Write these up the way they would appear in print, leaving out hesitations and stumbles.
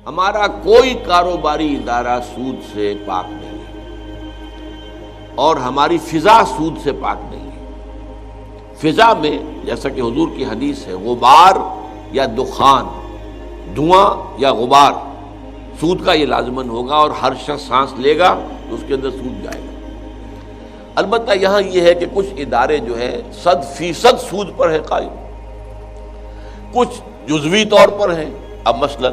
ہمارا کوئی کاروباری ادارہ سود سے پاک نہیں ہے اور ہماری فضا سود سے پاک نہیں ہے۔ فضا میں جیسا کہ حضور کی حدیث ہے، غبار یا دخان، دھواں یا غبار، سود کا یہ لازمن ہوگا، اور ہر شخص سانس لے گا تو اس کے اندر سود جائے گا۔ البتہ یہاں یہ ہے کہ کچھ ادارے جو ہے 100% سود پر ہے قائم، کچھ جزوی طور پر ہیں۔ اب مثلا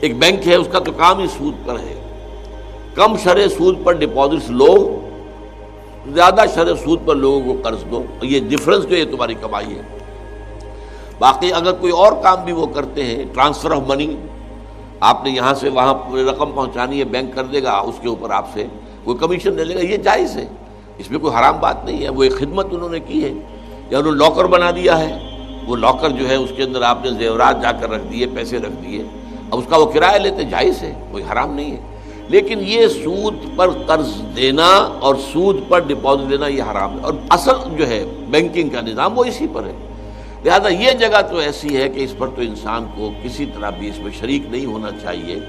ایک بینک ہے، اس کا تو کام ہی سود پر ہے، کم شرح سود پر ڈپازٹس لو، زیادہ شرح سود پر لوگوں کو قرض دو، یہ ڈفرنس جو ہے تمہاری کمائی ہے۔ باقی اگر کوئی اور کام بھی وہ کرتے ہیں، ٹرانسفر آف منی، آپ نے یہاں سے وہاں رقم پہنچانی ہے، بینک کر دے گا، اس کے اوپر آپ سے کوئی کمیشن لے لے گا، یہ جائز ہے، اس میں کوئی حرام بات نہیں ہے۔ وہ ایک خدمت انہوں نے کی ہے، یا انہوں نے لاکر بنا دیا ہے، وہ لاکر جو ہے اس کے اندر آپ نے زیورات جا کر رکھ دیے، پیسے رکھ دیے، اب اس کا وہ کرایہ لیتے، جائز ہے، کوئی حرام نہیں ہے۔ لیکن یہ سود پر قرض دینا اور سود پر ڈپازٹ دینا یہ حرام ہے، اور اصل جو ہے بینکنگ کا نظام وہ اسی پر ہے۔ لہذا یہ جگہ تو ایسی ہے کہ اس پر تو انسان کو کسی طرح بھی اس میں شریک نہیں ہونا چاہیے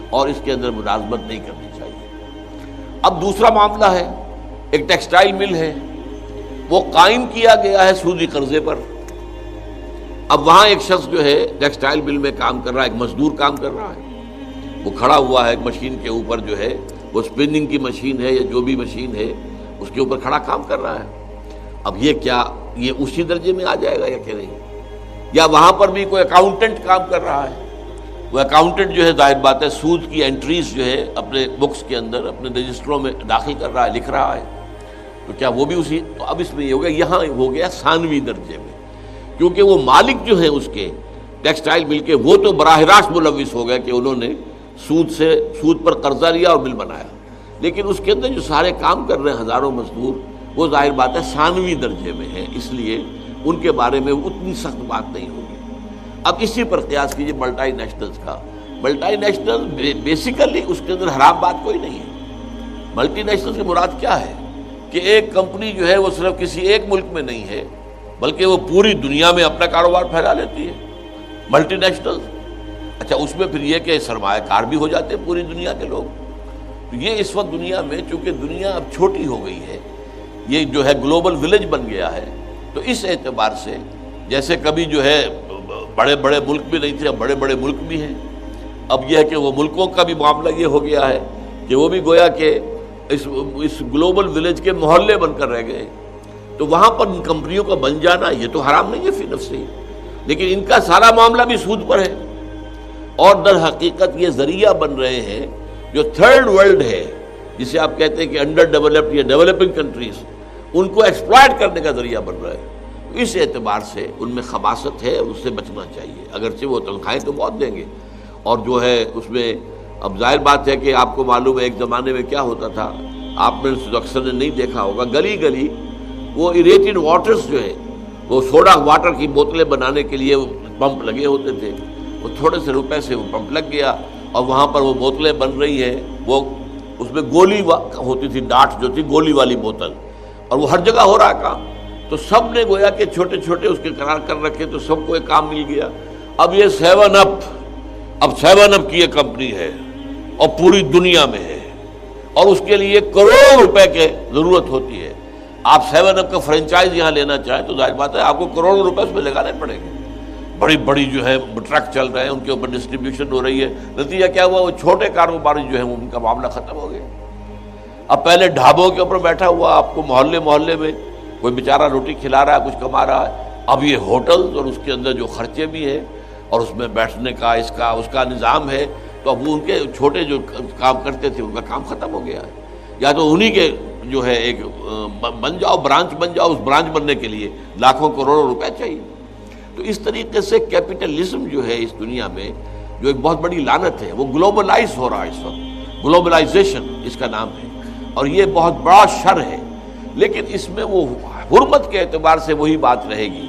اور اس کے اندر ملازمت نہیں کرنی چاہیے۔ اب دوسرا معاملہ ہے، ایک ٹیکسٹائل مل ہے، وہ قائم کیا گیا ہے سودی قرضے پر۔ اب وہاں ایک شخص جو ہے ٹیکسٹائل مل میں کام کر رہا ہے، ایک مزدور کام کر رہا ہے، وہ کھڑا ہوا ہے ایک مشین کے اوپر، جو ہے وہ اسپننگ کی مشین ہے یا جو بھی مشین ہے اس کے اوپر کھڑا کام کر رہا ہے۔ اب یہ کیا یہ اسی درجے میں آ جائے گا یا کہ نہیں؟ یا وہاں پر بھی کوئی اکاؤنٹنٹ کام کر رہا ہے، وہ اکاؤنٹنٹ جو ہے ظاہر بات ہے سود کی انٹریز جو ہے اپنے بکس کے اندر اپنے رجسٹروں میں داخل کر رہا ہے، لکھ رہا ہے، تو کیا وہ بھی اسی؟ تو اب اس میں یہ ہو گیا، یہاں ہو گیا ثانوی درجے میں، کیونکہ وہ مالک جو ہے اس کے ٹیکسٹائل مل کے، وہ تو براہ راست ملوث ہو گیا کہ انہوں نے سود پر قرضہ لیا اور مل بنایا، لیکن اس کے اندر جو سارے کام کر رہے ہیں ہزاروں مزدور، وہ ظاہر بات ہے ثانوی درجے میں ہیں، اس لیے ان کے بارے میں اتنی سخت بات نہیں ہوگی۔ اب اسی پر قیاس کیجئے ملٹی نیشنلز کا۔ ملٹی نیشنل بیسیکلی اس کے اندر حرام بات کوئی نہیں ہے۔ ملٹی نیشنل سے مراد کیا ہے کہ ایک کمپنی جو ہے وہ صرف کسی ایک ملک میں نہیں ہے، بلکہ وہ پوری دنیا میں اپنا کاروبار پھیلا لیتی ہے ملٹی نیشنل۔ اچھا، اس میں پھر یہ کہ سرمایہ کار بھی ہو جاتے ہیں پوری دنیا کے لوگ۔ تو یہ اس وقت دنیا میں چونکہ دنیا اب چھوٹی ہو گئی ہے، یہ جو ہے گلوبل ولیج بن گیا ہے، تو اس اعتبار سے جیسے کبھی جو ہے بڑے بڑے ملک بھی نہیں تھے، اب بڑے بڑے ملک بھی ہیں۔ اب یہ ہے کہ وہ ملکوں کا بھی معاملہ یہ ہو گیا ہے کہ وہ بھی گویا کہ اس گلوبل ولیج کے محلے بن کر رہ گئے، تو وہاں پر ان کمپنیوں کا بن جانا یہ تو حرام نہیں ہے فی نفسہ ہی، لیکن ان کا سارا معاملہ بھی سود پر ہے، اور در حقیقت یہ ذریعہ بن رہے ہیں جو تھرڈ ورلڈ ہے، جسے آپ کہتے ہیں کہ انڈر ڈیولپڈ یا ڈیولپنگ کنٹریز، ان کو ایکسپلائٹ کرنے کا ذریعہ بن رہا ہے۔ اس اعتبار سے ان میں خباثت ہے، اس سے بچنا چاہیے، اگرچہ وہ تنخواہیں تو بہت دیں گے، اور جو ہے اس میں اب ظاہر بات ہے کہ آپ کو معلوم ہے ایک زمانے میں کیا ہوتا تھا، آپ نے اکثر نے نہیں دیکھا ہوگا، گلی گلی وہ ایریٹڈ واٹرز جو ہے، وہ سوڈا واٹر کی بوتلیں بنانے کے لیے پمپ لگے ہوتے تھے، وہ تھوڑے سے روپے سے وہ پمپ لگ گیا، اور وہاں پر وہ بوتلیں بن رہی ہیں، وہ اس میں گولی ہوتی تھی، ڈاٹ جو تھی گولی والی بوتل، اور وہ ہر جگہ ہو رہا کام، تو سب نے گویا کہ چھوٹے چھوٹے اس کے قرار کر رکھے، تو سب کو ایک کام مل گیا۔ اب یہ 7 اپ کی یہ کمپنی ہے اور پوری دنیا میں ہے، اور اس کے لیے کروڑوں روپے کی ضرورت ہوتی ہے۔ آپ 7 اپ کا فرنچائز یہاں لینا چاہیں تو ظاہر بات ہے آپ کو کروڑوں روپے اس میں لگانے پڑیں گے، بڑی بڑی جو ہے ٹرک چل رہے ہیں، ان کے اوپر ڈسٹریبیوشن ہو رہی ہے، نتیجہ کیا ہوا، وہ چھوٹے کاروباری جو ہیں ان کا معاملہ ختم ہو گیا۔ اب پہلے ڈھابوں کے اوپر بیٹھا ہوا آپ کو محلے میں کوئی بیچارہ روٹی کھلا رہا ہے، کچھ کما رہا ہے، اب یہ ہوٹل اور اس کے اندر جو خرچے بھی ہیں اور اس میں بیٹھنے کا اس کا نظام ہے، تو اب وہ ان کے چھوٹے جو کام کرتے تھے ان کا کام ختم ہو گیا ہے، یا تو انہی کے جو ہے ایک بن جاؤ، برانچ بن جاؤ، اس برانچ بننے کے لیے لاکھوں کروڑوں روپے چاہیے۔ تو اس طریقے سے کیپٹلزم جو ہے اس دنیا میں جو ایک بہت بڑی لعنت ہے، وہ گلوبلائز ہو رہا ہے اس وقت، گلوبلائزیشن اس کا نام ہے، اور یہ بہت بڑا شر ہے۔ لیکن اس میں وہ حرمت کے اعتبار سے وہی بات رہے گی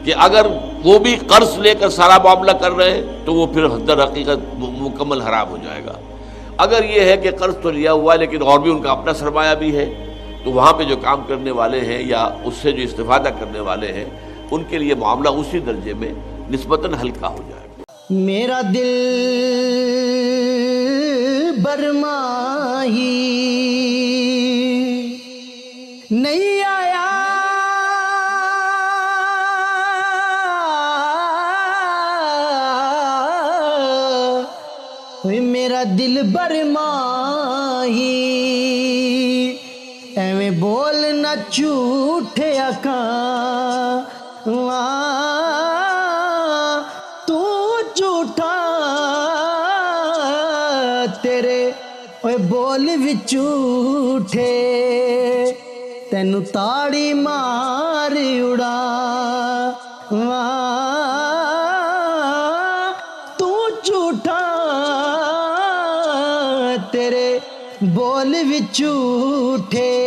کہ اگر وہ بھی قرض لے کر سارا معاملہ کر رہے ہیں تو وہ پھر در حقیقت مکمل حرام ہو جائے گا۔ اگر یہ ہے کہ قرض تو لیا ہوا ہے لیکن اور بھی ان کا اپنا سرمایہ بھی ہے، تو وہاں پہ جو کام کرنے والے ہیں یا اس سے جو استفادہ کرنے والے ہیں ان کے لیے معاملہ اسی درجے میں نسبتاً ہلکا ہو جائے گا۔ میرا دل ਮਾਹੀ ਨਹੀਂ ਆਇਆ ਓਏ ਮੇਰਾ ਦਿਲ ਬਰ ਮਾਹੀ ਐਵੇਂ ਬੋਲ ਨਾ ਝੂਠੇ ਅੱਖਾਂ ਤੂੰ ਝੂਠਾ ਤੇਰੇ ਓਏ ਬੋਲ ਵਿੱਚ ਝੂਠੇ ਤੈਨੂੰ ਤਾੜੀ ਮਾਰ ਉਡਾ ਤੂੰ ਝੂਠਾ ਤੇਰੇ ਬੋਲ ਵਿੱਚ ਝੂਠੇ